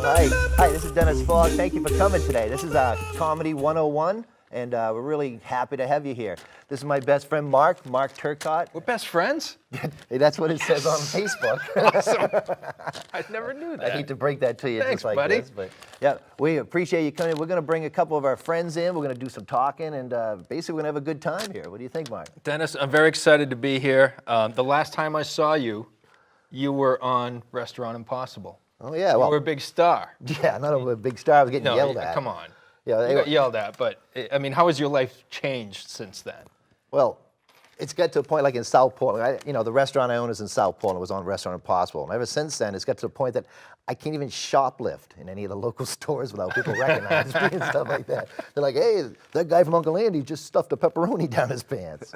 Hi, this is Dennis Fogg. Thank you for coming today. This is Comedy 101, and we're really happy to have you here. This is my best friend, Mark Turcotte. We're best friends? Hey, that's what it says on Facebook. Awesome. I never knew that. I hate to break that to you. Thanks, just like buddy. this, but yeah, we appreciate you coming. We're going to bring a couple of our friends in. We're going to do some talking, and basically we're going to have a good time here. What do you think, Mark? Dennis, I'm very excited to be here. The last time I saw you, you were on Restaurant Impossible. Oh, yeah. Well, you were a big star. Yeah, not a big star. I was getting yelled at. Come on. Yeah, You got yelled at, but I mean, how has your life changed since then? Well, it's got to a point like in South Portland. The restaurant I own is in South Portland. It was on Restaurant Impossible. And ever since then, it's got to the point that I can't even shoplift in any of the local stores without people recognizing me and stuff like that. They're like, hey, that guy from Uncle Andy just stuffed a pepperoni down his pants.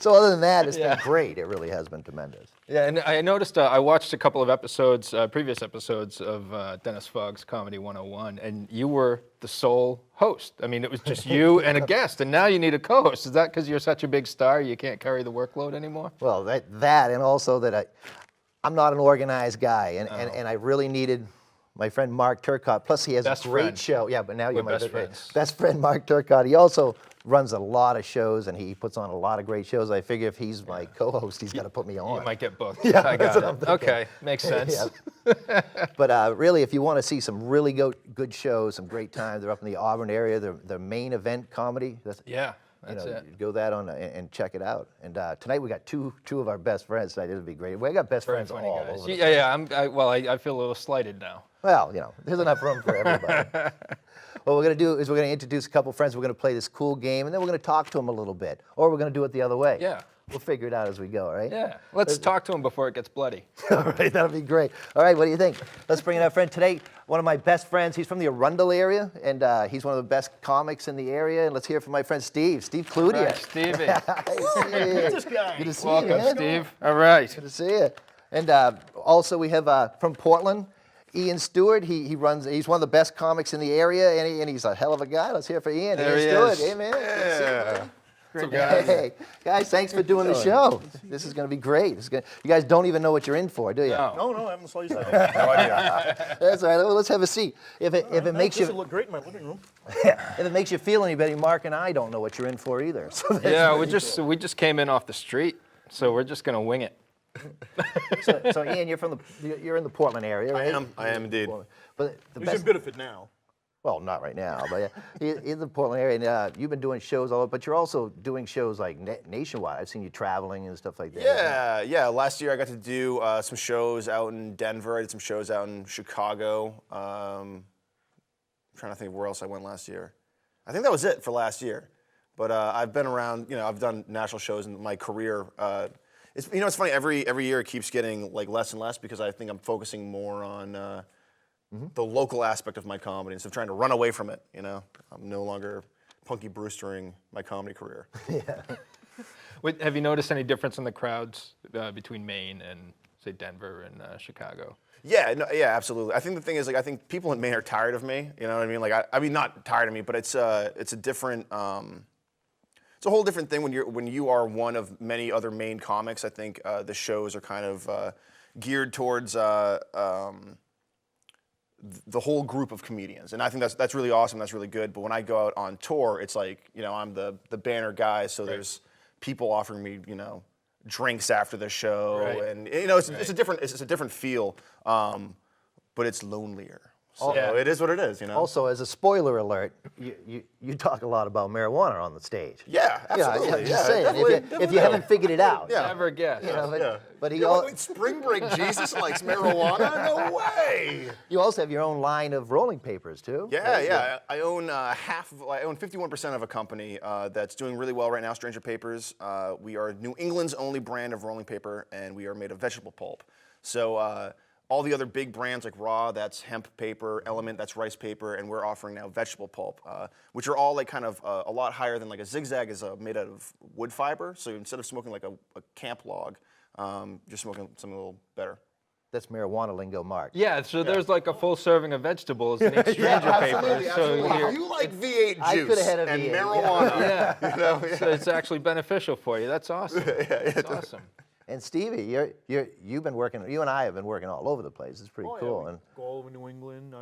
So other than that, it's been great. It really has been tremendous. Yeah, and I noticed, I watched a couple of episodes, previous episodes of Dennis Fogg's Comedy 101, and you were the sole host. I mean, it was just you and a guest, and now you need a co-host. Is that because you're such a big star, you can't carry the workload anymore? Well, that and also that I'm not an organized guy, and I really needed my friend Mark Turcotte. Plus, he has a great show. Yeah, but now you're my best friend, Mark Turcotte. He also runs a lot of shows, and he puts on a lot of great shows. I figure if he's my co-host, he's got to put me on. You might get booked. Yeah, I got it. Okay, makes sense. Yeah. But really, if you want to see some really good shows, some great times, they're up in the Auburn area. The main event comedy. That's it. Go that on and check it out. And tonight we got two of our best friends tonight. It'll be great. We got best friends all over. I feel a little slighted now. Well, there's enough room for everybody. What we're going to do is we're going to introduce a couple friends. We're going to play this cool game, and then we're going to talk to them a little bit. Or we're going to do it the other way. Yeah. We'll figure it out as we go, all right? Yeah. Let's talk to them before it gets bloody. All right, that'll be great. All right, what do you think? Let's bring in our friend today. One of my best friends. He's from the Arundel area, and he's one of the best comics in the area. And let's hear from my friend Steve Cloutier. All right, Stevie. Hey, this guy. Good to see Welcome, you, man. Steve. All right. Good to see you. And also we have from Portland, Ian Stuart. He's one of the best comics in the area, and he's a hell of a guy. Let's hear it for Ian. There Ian he Stuart. is. Hey, man. Yeah. Great guys. Hey, guys, thanks for doing the show. This is going to be great. You guys don't even know what you're in for, do you? No. No, I haven't saw you say that. No idea. That's all right. Well, let's have a seat. If it makes you This will look great in my living room. if it makes you feel any better, Mark and I don't know what you're in for either. So Yeah, we just came in off the street, so we're just gonna wing it. So Ian, you're in the Portland area, right? I am indeed. But the He's best. in Biddeford now. Well, not right now, but in the Portland area, and you've been doing shows all over, but you're also doing shows like nationwide. I've seen you traveling and stuff like that. Yeah. Last year I got to do some shows out in Denver. I did some shows out in Chicago. I'm trying to think of where else I went last year. I think that was it for last year. But I've been around. I've done national shows in my career. It's funny. Every year it keeps getting like less and less because I think I'm focusing more on. The local aspect of my comedy instead of trying to run away from it. I'm no longer Punky Brewstering my comedy career. Yeah. Have you noticed any difference in the crowds between Maine and say Denver and Chicago? Yeah, absolutely. I think the thing is, I think people in Maine are tired of me. You know what I mean? I mean, not tired of me, but it's a different. It's a whole different thing when you are one of many other Maine comics. I think the shows are kind of geared towards. The whole group of comedians, and I think that's really awesome. That's really good. But when I go out on tour, it's like I'm the banner guy. So there's people offering me drinks after the show, and it's a different feel, but it's lonelier. So it is what it is. Also, as a spoiler alert, you talk a lot about marijuana on the stage. Yeah, absolutely. Just saying, if you haven't figured it out. Yeah. Never guess. But spring break Jesus likes marijuana? No way. You also have your own line of rolling papers too. Yeah. I own I own 51% of a company that's doing really well right now. Stranger Papers. We are New England's only brand of rolling paper, and we are made of vegetable pulp. So. All the other big brands like Raw, that's hemp paper, Element, that's rice paper, and we're offering now vegetable pulp, which are all like kind of a lot higher than like a zigzag is made out of wood fiber. So instead of smoking like a camp log, you're smoking something a little better. That's marijuana lingo, Mark. Yeah, so there's like a full serving of vegetables in each Stranger Paper. So if you like V8 I juice had a and V8, marijuana, so it's actually beneficial for you. That's awesome. That's awesome. And Stevie, you've been working. You and I have been working all over the place. It's pretty Oh, cool. Yeah, And go all over New England,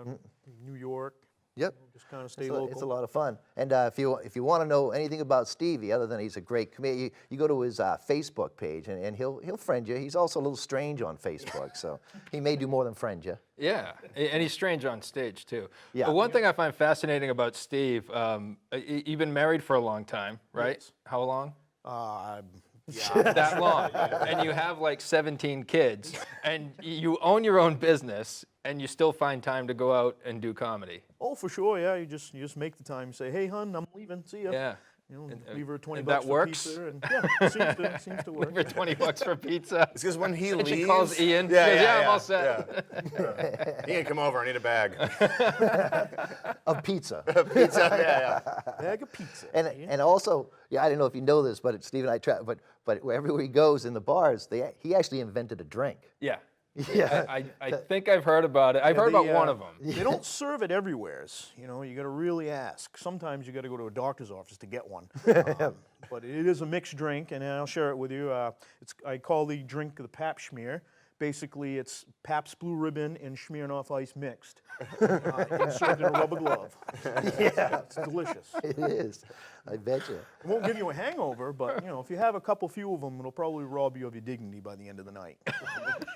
New York. yep. Just kind of stay It's local. a lot of fun. And if you want to know anything about Stevie, other than he's a great comedian, you go to his Facebook page, and he'll friend you. He's also a little strange on Facebook, so he may do more than friend you. Yeah, and he's strange on stage too. Yeah. But one thing I find fascinating about Steve, you've been married for a long time, right? Yes. How long? Yeah. That long. And you have like 17 kids, and you own your own business, and you still find time to go out and do comedy. Oh, for sure. Yeah, you just make the time. Say, hey, hun, I'm leaving. See ya. Yeah. You know, leave her 20 and bucks that for works? pizza, and yeah, seems to work. For 20 bucks for pizza. It's because when he And leaves, she calls Ian. Yeah, She goes, yeah, I'm all set. Yeah. Ian, come over. I need a bag. Of pizza. Pizza. Yeah. Bag of pizza. And also, yeah, I don't know if you know this, but Steve and I try, but everywhere he goes in the bars, he actually invented a drink. Yeah. Yeah. I think I've heard about it. I've heard about one of them. They don't serve it everywhere. You know, you got to really ask. Sometimes you got to go to a doctor's office to get one. But it is a mixed drink, and I'll share it with you. I call the drink the Pap Schmear. Basically, it's Pabst Blue Ribbon and Smirnoff Ice mixed, and served in a rubber glove. Yeah, It's delicious. it is. I bet you. It won't give you a hangover, but you know, if you have a few of them, it'll probably rob you of your dignity by the end of the night.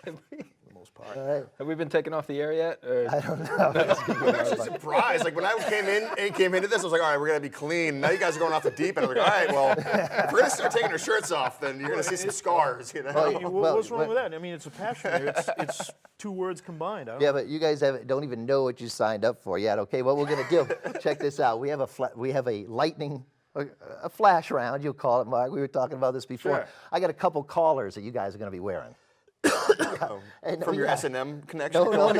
For the most part. All right. Have we been taken off the air yet? Or- I don't know. I'm actually surprised. Like when I came into this, I was like, all right, we're gonna be clean. Now you guys are going off the deep end. I'm like, all right, well, if we're gonna start taking our shirts off, then you're gonna see some scars. You know. Hey, what's wrong with that? I mean, it's a passion. It's two words combined. I don't Yeah, but you guys don't even know what you signed up for yet. Okay, what we're gonna do? Check this out. We have a lightning. A flash round, you'll call it, Mark. We were talking about this before. Sure. I got a couple collars that you guys are going to be wearing. And, From your yeah. S&M connection. No.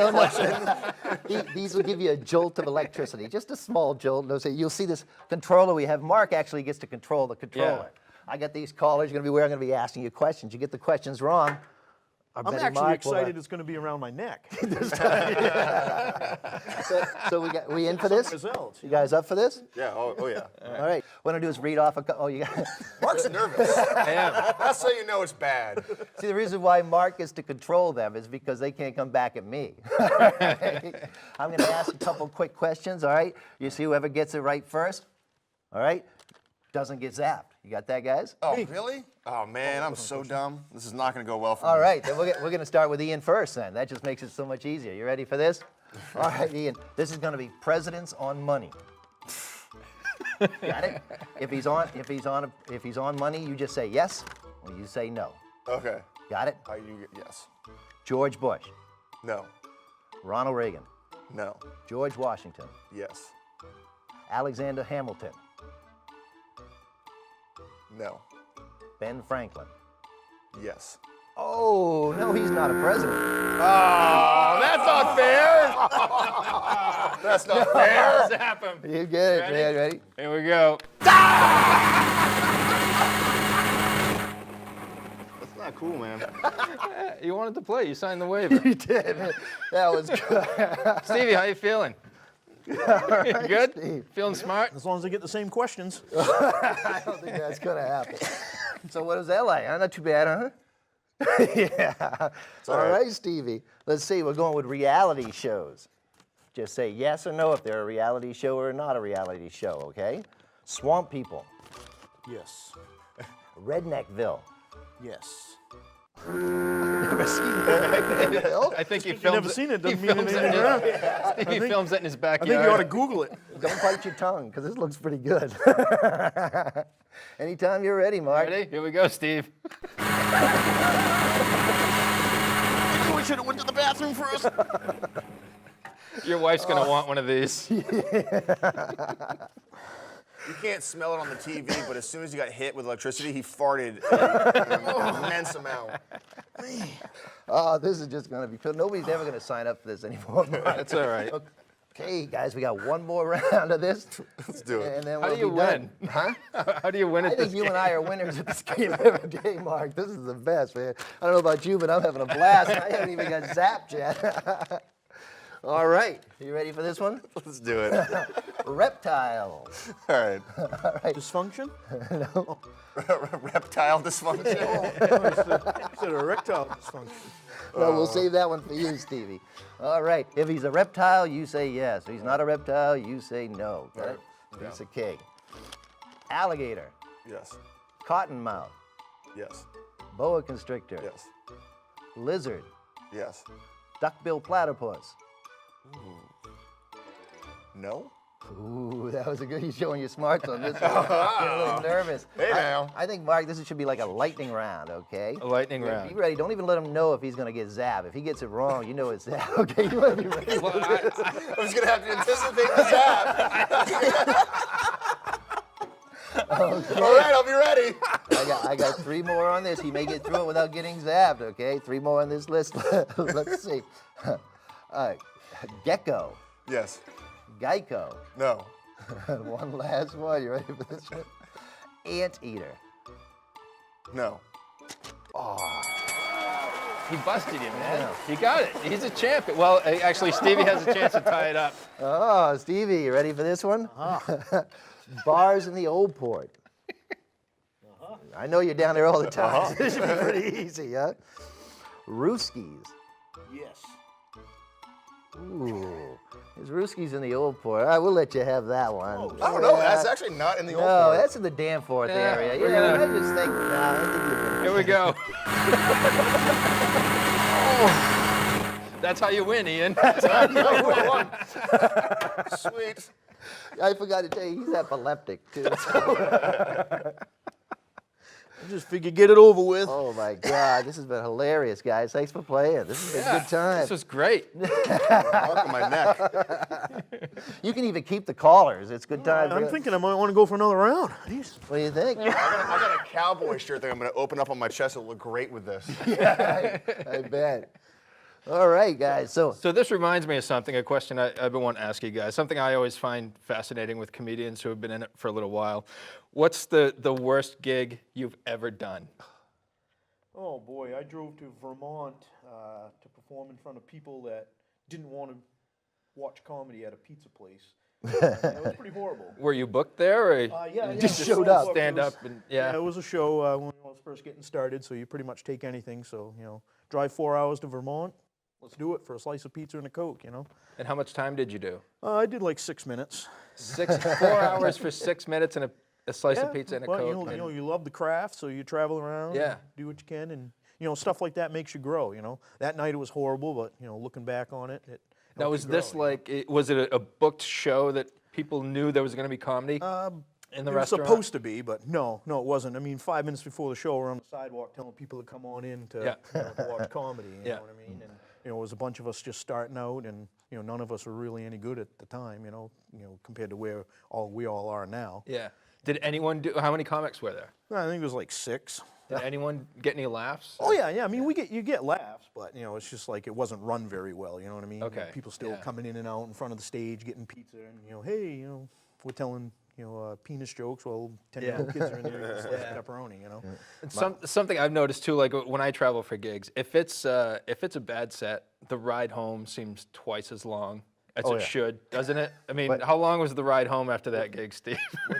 These will give you a jolt of electricity, just a small jolt. You'll see this controller we have. Mark actually gets to control the controller. I got these collars you're going to be wearing. I'm going to be asking you questions. You get the questions wrong. I'm actually excited it's going to be around my neck. So we in for this? Results. You guys up for this? Yeah. Oh yeah. All right. What I'm going to do is read off a couple. Oh, you got. Mark's nervous. I am. That's so you know it's bad. See, the reason why Mark gets to control them is because they can't come back at me. I'm going to ask a couple quick questions, all right? You see whoever gets it right first, all right? Doesn't get zapped. You got that, guys? Oh really? Oh man, I'm so dumb. This is not gonna go well for me. All right, then we're going to start with Ian first then. That just makes it so much easier. You ready for this? All right, Ian, this is going to be presidents on money. Got it? If he's on money, you just say yes or you say no. Okay. Got it? Yes. George Bush, No. Ronald Reagan, No. George Washington, Yes. Alexander Hamilton, No. Ben Franklin. Yes. Oh, no, he's not a president. Oh, that's not fair. That's not fair. Zap him. You get it, Ready? man. Ready? Here we go. That's not cool, man. You wanted to play. You signed the waiver. You did. Man. That was good. Stevie, how you feeling? Good? Steve. Feeling smart? As long as I get the same questions. I don't think that's going to happen. So what is that like? Not too bad, huh? Yeah. All right, Stevie. Let's see. We're going with reality shows. Just say yes or no if they're a reality show or not a reality show, okay? Swamp People. Yes. Redneckville. Yes. Never seen Redneckville? I think he You've films never seen it, He doesn't mean films anything it in around. his, Stevie films it in his I backyard. think you ought to Google it. Don't bite your tongue, because this looks pretty good. Anytime you're ready, Mark. Ready? Here we go, Steve. We should have went to the bathroom first. Your wife's gonna want one of these. You can't smell it on the TV, but as soon as he got hit with electricity, he farted an immense amount. Oh, this is just going to be cool. Nobody's ever going to sign up for this anymore, Mark. That's all right. Okay, guys, we got one more round of this. Let's do it. And then How we'll do you be done. win? Huh? How do you win I at think this you game? and I are winners at this game every day, Mark. This is the best, man. I don't know about you, but I'm having a blast. I haven't even got zapped yet. All right, you ready for this one? Let's do it. Reptiles. All right. Dysfunction? Reptile dysfunction. Instead of erectile dysfunction. Well, we'll save that one for you, Stevie. All right. If he's a reptile, you say yes. If he's not a reptile, you say no. Okay? Piece of cake. Alligator. Yes. Cottonmouth. Yes. Boa constrictor. Yes. Lizard. Yes. Duckbill platypus. No. Ooh, that was a good. You're showing your smarts on this one. Getting a little nervous. Hey, now. I think, Mark, this should be like a lightning round, okay? A lightning round. Be ready. Don't even let him know if he's going to get zapped. If he gets it wrong, you know it's zapped. Okay, you want to be ready. Well, I was gonna have to anticipate the zap. Okay. All right, I'll be ready. I got 3 more on this. He may get through it without getting zapped, okay? 3 more on this list. Let's see. Gecko. Yes. Geico. No. One last one. You ready for this one? Anteater. No. he busted you, man. Yeah. You got it. He's a champion. Well, actually, Stevie has a chance to tie it up. Oh, Stevie, you ready for this one? Bars in the Old Port. I know you're down there all the time. So this should be pretty easy, huh? Rooskies. Yes. Ooh, there's Rooskies in the Old Port. All right, we'll let you have that one. I don't know. That's actually not in the old No, port. that's in the Danforth area. we're Yeah, gonna- I just think, I think you've been. Here we go. That's how you win, Ian. Sweet. I forgot to tell you, he's epileptic, too. I just figured get it over with. Oh, my God. This has been hilarious, guys. Thanks for playing. This has been a good time. This was great. Mark on my neck. You can even keep the callers. It's good time. I'm thinking I might want to go for another round. Jeez. What do you think? I got a cowboy shirt that I'm going to open up on my chest. It'll look great with this. I bet. All right, guys. So, So this reminds me of something, a question I've been wanting to ask you guys, something I always find fascinating with comedians who have been in it for a little while. What's the worst gig you've ever done? Oh boy, I drove to Vermont to perform in front of people that didn't want to watch comedy at a pizza place. It was pretty horrible. Were you booked there, or Yeah, just showed up. stand up and Yeah, it was a show when I was first getting started, so you pretty much take anything. So, drive 4 hours to Vermont. Let's do it for a slice of pizza and a Coke, And how much time did you do? I did like 6 minutes. 4 hours for 6 minutes and a slice of pizza and a but, Coke. you love the craft, so you travel around, Yeah. do what you can, and stuff like that makes you grow. That night it was horrible, but looking back on it, Now, was helped you this grow, was it a booked show that people knew there was going to be comedy in the It was restaurant? supposed to be, but no, it wasn't. I mean, 5 minutes before the show, we're on the sidewalk telling people to come on in to, to watch comedy. You Yeah. know what I mean? And it was a bunch of us just starting out, and none of us were really any good at the time. Compared to where we all are now. Yeah. Did anyone do? How many comics were there? I think it was like 6. Did anyone get any laughs? Oh yeah. I mean, you get laughs, but it's just like it wasn't run very well. You know what I mean? Okay, People still yeah. coming in and out in front of the stage, getting pizza, and hey, we're telling penis jokes while 10-year-old kids are in there eating sliced pepperoni. And something I've noticed too, like when I travel for gigs, if it's a bad set, the ride home seems twice as long as it should, doesn't it? I mean, how long was the ride home after that gig, Steve?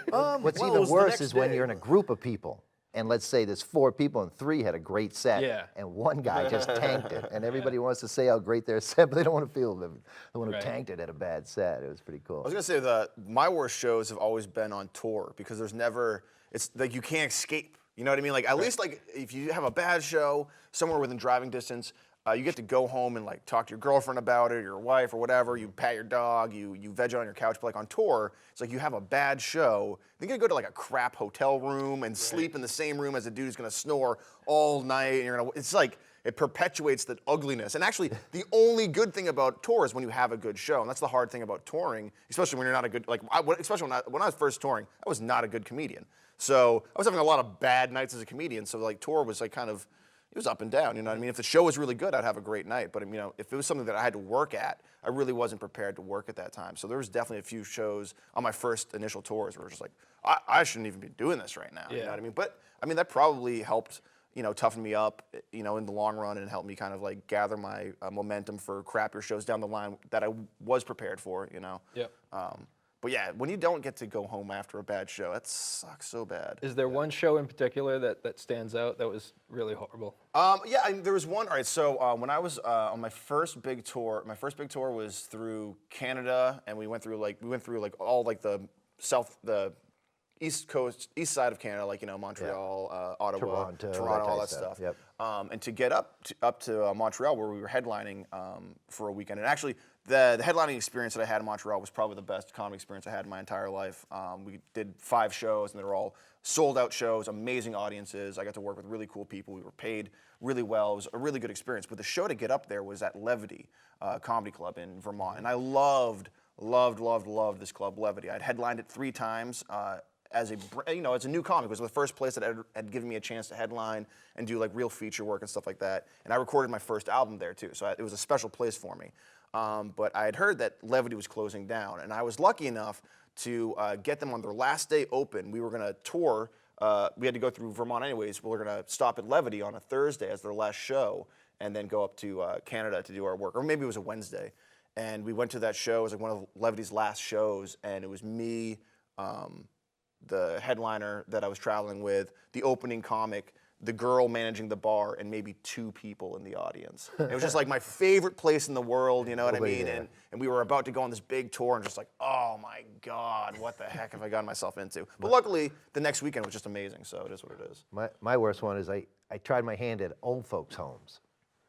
what's well, it even was the worse next is when day, you're in a group of people, and let's say there's 4 people and 3 had a great set, Yeah. and one guy just tanked it, and everybody wants to say how great their set, but they don't want to feel the one who Right. tanked it at a bad set. It was pretty cool. I was gonna say that my worst shows have always been on tour because there's never, it's like you can't escape. You know what I mean? Like at least like if you have a bad show somewhere within driving distance, you get to go home and like talk to your girlfriend about it, your wife or whatever. You pat your dog, you veg on your couch. But like on tour, it's like you have a bad show. Then you gotta go to like a crap hotel room and sleep in the same room as a dude who's gonna snore all night. And you're gonna, it's like it perpetuates the ugliness. And actually, the only good thing about tour is when you have a good show. And that's the hard thing about touring, especially when you're not a good, especially when I was first touring, I was not a good comedian. So I was having a lot of bad nights as a comedian. So like tour was like kind of, it was up and down, you know what I mean? If the show was really good, I'd have a great night. But if it was something that I had to work at, I really wasn't prepared to work at that time. So there was definitely a few shows on my first initial tours where it was just like, I shouldn't even be doing this right now. You know what I mean? But I mean, that probably helped, toughen me up, in the long run and helped me kind of like gather my momentum for crappier shows down the line that I was prepared for, Yep. But yeah, when you don't get to go home after a bad show, that sucks so bad. Is there one show in particular that stands out that was really horrible? Yeah, there was one. All right, so when I was on my first big tour was through Canada, and we went through all like the east side of Canada, like Montreal, Ottawa, Toronto, all that stuff. Yep. And to get up to Montreal, where we were headlining for a weekend, and actually the headlining experience that I had in Montreal was probably the best comedy experience I had in my entire life. We did 5 shows, and they were all sold out shows, amazing audiences. I got to work with really cool people. We were paid really well. It was a really good experience. But the show to get up there was at Levity Comedy Club in Vermont, and I loved this club, Levity. I'd headlined it 3 times. As a new comic, it was the first place that had given me a chance to headline and do like real feature work and stuff like that. And I recorded my first album there too, so it was a special place for me. But I had heard that Levity was closing down, and I was lucky enough to get them on their last day open. We were going to tour. We had to go through Vermont anyways. We were going to stop at Levity on a Thursday as their last show, and then go up to Canada to do our work, or maybe it was a Wednesday. And we went to that show. It was like one of Levity's last shows, and it was me, the headliner that I was traveling with, the opening comic, the girl managing the bar, and maybe 2 people in the audience. It was just like my favorite place in the world, you know what I mean? And we were about to go on this big tour, and just like, oh my God, what the heck have I gotten myself into? But luckily, the next weekend was just amazing, so it is what it is. My worst one is I tried my hand at old folks' homes.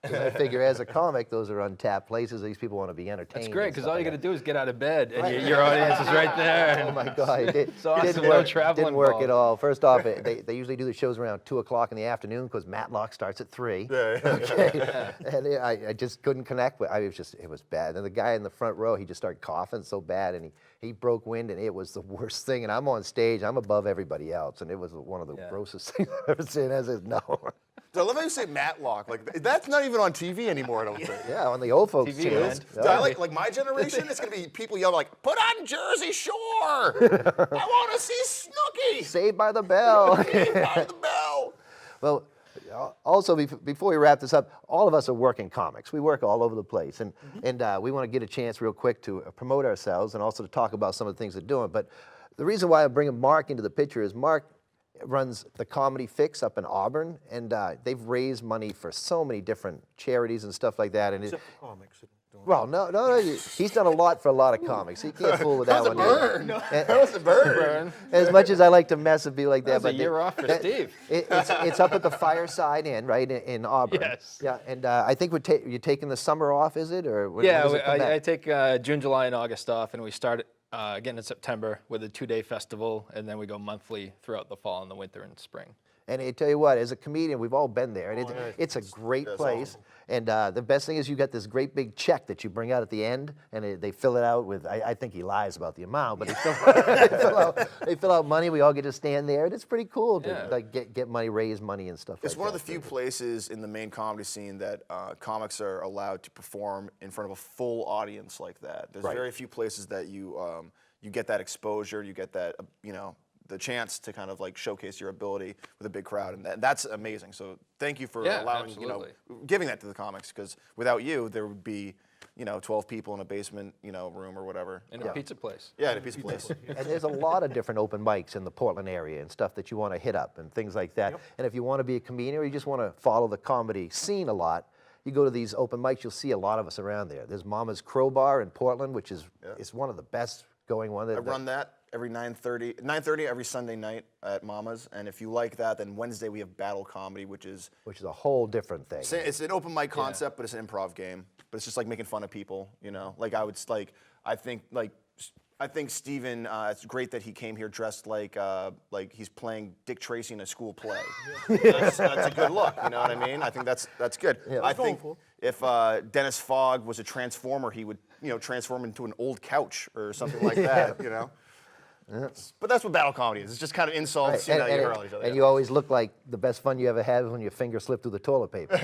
'Cause I figure as a comic, those are untapped places. These people want to be entertained. That's great, because all you got to do is get out of bed, and your audience is right there. Oh my God, it awesome. didn't No work. travel Didn't work involved. at all. First off, they usually do the shows around 2 o'clock in the afternoon because Matlock starts at 3. Okay, and I just couldn't connect with. It was bad. And the guy in the front row, he just started coughing so bad, and he broke wind, and it was the worst thing. And I'm on stage, I'm above everybody else, and it was one of the grossest things I've ever seen. I said no. So I love how you say Matlock. Like that's not even on TV anymore, I don't think. Yeah, on the old folks TV channels. land. I like my generation, it's gonna be people yelling like, "Put on Jersey Shore! I want to see Snooki! Saved by the Bell. Saved by the Bell!" Well, also, before we wrap this up, all of us are working comics. We work all over the place, and we want to get a chance real quick to promote ourselves and also to talk about some of the things they're doing. But the reason why I'm bringing Mark into the picture is Mark runs the Comedy Fix up in Auburn, and they've raised money for so many different charities and stuff like that. And Except for comics. well, no, he's done a lot for a lot a lot of comics. He can't fool with that one. Burn. That was a burn. As much as I like to mess and be like that, That was a year off for Steve. It's up at the Fireside Inn, right in Auburn. Yes. Yeah, and I think you're taking the summer off, is it, or when Yeah, does it come back? I take June, July, and August off, and we start again in September with a 2-day festival, and then we go monthly throughout the fall and the winter and spring. And I tell you what, as a comedian, we've all been there, and it's a great place. And the best thing is you got this great big check that you bring out at the end, and they fill it out with, I think he lies about the amount, but they fill out money. We all get to stand there, and it's pretty cool to like get money, raise money and stuff like that. It's one of the few places in the main comedy scene that comics are allowed to perform in front of a full audience like that. There's very few places that you get that exposure, you get that, the chance to kind of like showcase your ability with a big crowd, and that's amazing. So thank you for allowing, giving that to the comics, because without you, there would be, 12 people in a basement, room or whatever. In a pizza place. Yeah, in a pizza place. And there's a lot of different open mics in the Portland area and stuff that you want to hit up and things like that. And if you want to be a comedian or you just want to follow the comedy scene a lot, you go to these open mics, you'll see a lot of us around there. There's Mama's Crowbar in Portland, which is one of the best going ones. I run that every 9:30 every Sunday night at Mama's, and if you like that, then Wednesday we have Battle Comedy, which is a whole different thing. It's an open mic concept, but it's an improv game. But it's just like making fun of people, Like I think Steven, it's great that he came here dressed like he's playing Dick Tracy in a school play. That's a good look, you know what I mean? I think that's good. I think if Dennis Fogg was a transformer, he would transform into an old couch or something like that, But that's what battle comedy is. It's just kind of insults, you hurl each other. And you always look like the best fun you ever had when your finger slipped through the toilet paper.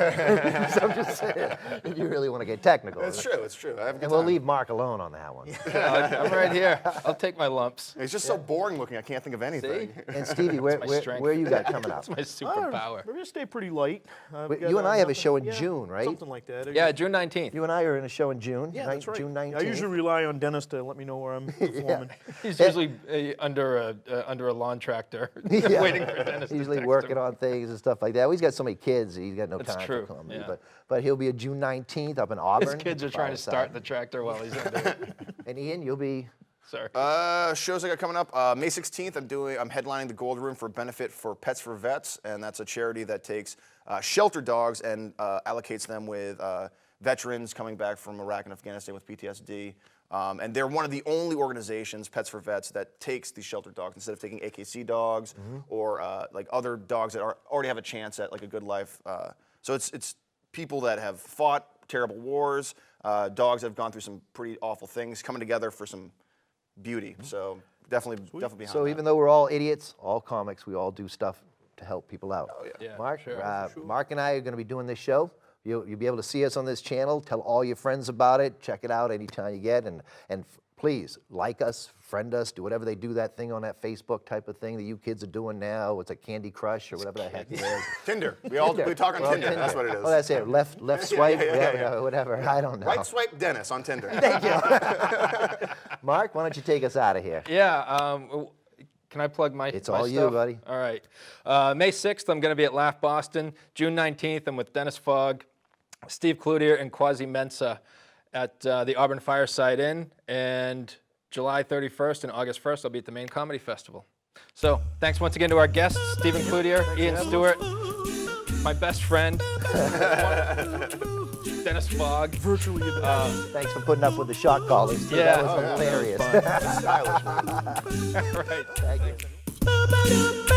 So I'm just saying, if you really want to get technical. It's true. It's true. I have a good And we'll time. leave Mark alone on that one. I'm right here. I'll take my lumps. It's just so boring looking. I can't think of anything. And Stevie, where you got coming up? That's my superpower. We're gonna stay pretty light. You and I have a show in June, right? Something like that. Yeah, June 19th. You and I are in a show in June. Yeah, that's right. June 19th. I usually rely on Dennis to let me know where I'm performing. He's usually under a lawn tractor, waiting for Dennis. Usually to text working him. on things and stuff like that. Well, he's got so many kids, he's got no That's time true, for comedy. yeah. But he'll be a June 19th up in Auburn. His kids are trying to start the tractor while he's under it. And Ian, you'll be. Sorry. Shows I got coming up. May 16th, I'm headlining the Gold Room for a benefit for Pets for Vets, and that's a charity that takes shelter dogs and allocates them with veterans coming back from Iraq and Afghanistan with PTSD. And they're one of the only organizations, Pets for Vets, that takes these shelter dogs instead of taking AKC dogs or like other dogs that already have a chance at like a good life. So it's people that have fought terrible wars, dogs that have gone through some pretty awful things, coming together for some beauty. So definitely behind So that. even though we're all idiots, all comics, we all do stuff to help people out. Oh, yeah. Yeah, Mark, sure. Mark and I are going to be doing this show. You'll be able to see us on this channel. Tell all your friends about it. Check it out anytime you get. And please, like us, friend us, do whatever they do, that thing on that Facebook type of thing that you kids are doing now. It's a Candy Crush or whatever the heck it is. Tinder. We talk on Tinder. That's what it is. Oh, that's it. Left swipe, yeah. whatever. I don't know. Right swipe Dennis on Tinder. Thank you. Mark, why don't you take us out of here? Yeah. Can I plug my It's my all you, stuff? buddy. All right. May 6th, I'm going to be at Laugh Boston. June 19th, I'm with Dennis Fogg, Steve Cloutier, and Quasi Mensa at the Auburn Fireside Inn. And July 31st and August 1st, I'll be at the Maine Comedy Festival. So thanks once again to our guests, Stephen Cloutier, Ian Stuart, my best friend, Dennis Fogg. Virtually. Thanks for putting up with the shot callers. Too. Yeah. That was hilarious. Stylish, man. All right. Thank you.